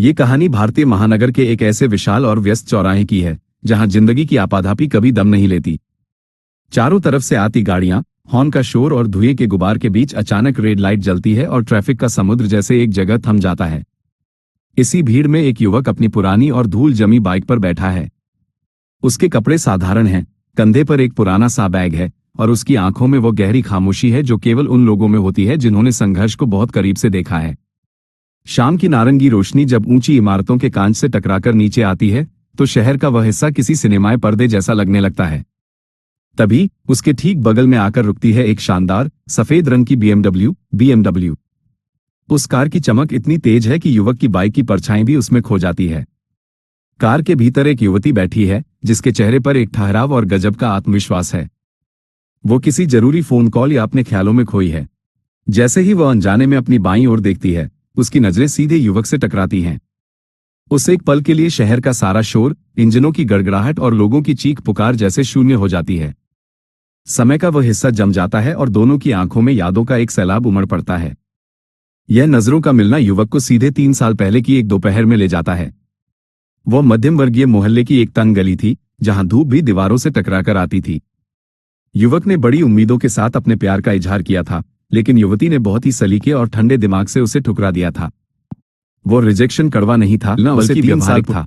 ये कहानी भारतीय महानगर के एक ऐसे विशाल और व्यस्त चौराहे की है जहां जिंदगी की आपाधापी कभी दम नहीं लेती। चारों तरफ से आती गाड़ियां, हॉर्न का शोर और धुएं के गुबार के बीच अचानक रेड लाइट जलती है और ट्रैफिक का समुद्र जैसे एक जगह थम जाता है। इसी भीड़ में एक युवक अपनी पुरानी और धूल जमी बाइक पर बैठा है। उसके कपड़े साधारण हैं, कंधे पर एक पुराना सा बैग है और उसकी आंखों में वो गहरी खामोशी है जो केवल उन लोगों में होती है जिन्होंने संघर्ष को बहुत करीब से देखा है। शाम की नारंगी रोशनी जब ऊंची इमारतों के कांच से टकराकर नीचे आती है तो शहर का वह हिस्सा किसी सिनेमाए पर्दे जैसा लगने लगता है। तभी उसके ठीक बगल में आकर रुकती है एक शानदार सफेद रंग की BMW। उस कार की चमक इतनी तेज है कि युवक की बाइक की परछाई भी उसमें खो जाती है। कार के भीतर एक युवती बैठी है जिसके चेहरे पर एक ठहराव और गजब का आत्मविश्वास है। वो किसी जरूरी फोन कॉल या अपने ख्यालों में खोई है। जैसे ही वह अनजाने में अपनी बाईं ओर देखती है, उसकी नजरें सीधे युवक से टकराती हैं। उस एक पल के लिए शहर का सारा शोर, इंजनों की गड़गड़ाहट और लोगों की चीख पुकार जैसे शून्य हो जाती है। समय का वह हिस्सा जम जाता है और दोनों की आंखों में यादों का एक सैलाब उमड़ पड़ता है। यह नजरों का मिलना युवक को सीधे 3 साल पहले की एक दोपहर में ले जाता है। वह मध्यम वर्गीय मोहल्ले की एक तंग गली थी जहां धूप भी दीवारों से टकराकर आती थी। युवक ने बड़ी उम्मीदों के साथ अपने प्यार का इजहार किया था, लेकिन युवती ने बहुत ही सलीके और ठंडे दिमाग से उसे ठुकरा दिया था। वो रिजेक्शन कड़वा नहीं था, बल्कि व्यावहारिक था।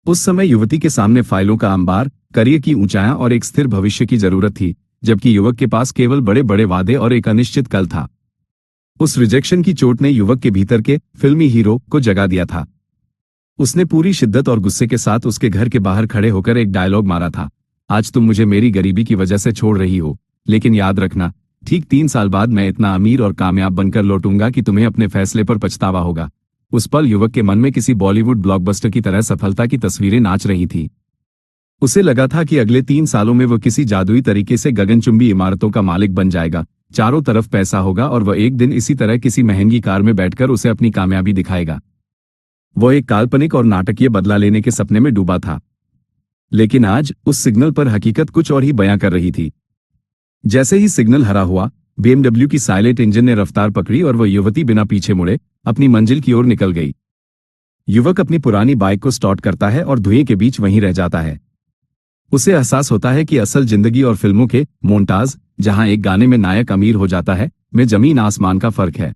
उस समय युवती के सामने फाइलों का अंबार, करियर की ऊंचाइयां और एक स्थिर भविष्य की जरूरत थी, जबकि युवक के पास केवल बड़े बड़े वादे और एक अनिश्चित कल था। उस रिजेक्शन की चोट ने युवक के भीतर के फिल्मी हीरो को जगा दिया था। उसने पूरी शिद्दत और गुस्से के साथ उसके घर के बाहर खड़े होकर एक डायलॉग मारा था, आज तुम मुझे मेरी गरीबी की वजह से छोड़ रही हो, लेकिन याद रखना, ठीक 3 साल बाद मैं इतना अमीर और कामयाब बनकर लौटूंगा कि तुम्हें अपने फैसले पर पछतावा होगा। उस पल युवक के मन में किसी बॉलीवुड ब्लॉकबस्टर की तरह सफलता की तस्वीरें नाच रही थी। उसे लगा था कि अगले 3 सालों में वह किसी जादुई तरीके से गगनचुंबी इमारतों का मालिक बन जाएगा, चारों तरफ पैसा होगा और वह एक दिन इसी तरह किसी महंगी कार में बैठकर उसे अपनी कामयाबी दिखाएगा। वह एक काल्पनिक और नाटकीय बदला लेने के सपने में डूबा था, लेकिन आज उस सिग्नल पर हकीकत कुछ और ही बयां कर रही थी। जैसे ही सिग्नल हरा हुआ, BMW की साइलेंट इंजन ने रफ्तार पकड़ी और वह युवती बिना पीछे मुड़े अपनी मंजिल की ओर निकल गई। युवक अपनी पुरानी बाइक को स्टार्ट करता है और धुएं के बीच वहीं रह जाता है। उसे एहसास होता है कि असल जिंदगी और फिल्मों के मोन्टाज, जहां एक गाने में नायक अमीर हो जाता है, में जमीन आसमान का फर्क है।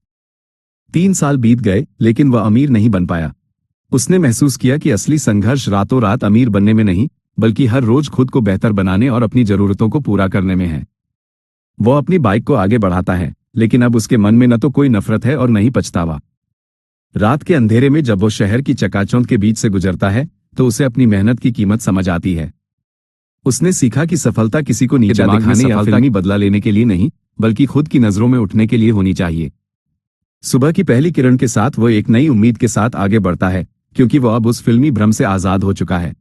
3 साल बीत गए, लेकिन वह अमीर नहीं बन पाया। उसने महसूस किया कि असली संघर्ष रातों रात अमीर बनने में नहीं, बल्कि हर रोज खुद को बेहतर बनाने और अपनी जरूरतों को पूरा करने में है। वो अपनी बाइक को आगे बढ़ाता है, लेकिन अब उसके मन में न तो कोई नफरत है और न ही पछतावा। रात के अंधेरे में जब वो शहर की चकाचौंध के बीच से गुजरता है तो उसे अपनी मेहनत की कीमत समझ आती है। उसने सीखा कि सफलता किसी को नीचा दिखाने या फिल्मी बदला लेने के लिए नहीं, बल्कि खुद की नजरों में उठने के लिए होनी चाहिए। सुबह की पहली किरण के साथ वो एक नई उम्मीद के साथ आगे बढ़ता है, क्योंकि वो अब उस फिल्मी भ्रम से आजाद हो चुका है।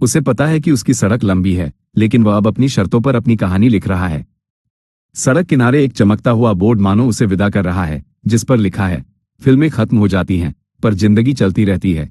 उसे पता है कि उसकी सड़क लंबी है, लेकिन वह अब अपनी शर्तों पर अपनी कहानी लिख रहा है। सड़क किनारे एक चमकता हुआ बोर्ड मानो उसे विदा कर रहा है, जिस पर लिखा है, फिल्में खत्म हो जाती हैं, पर जिंदगी चलती रहती है।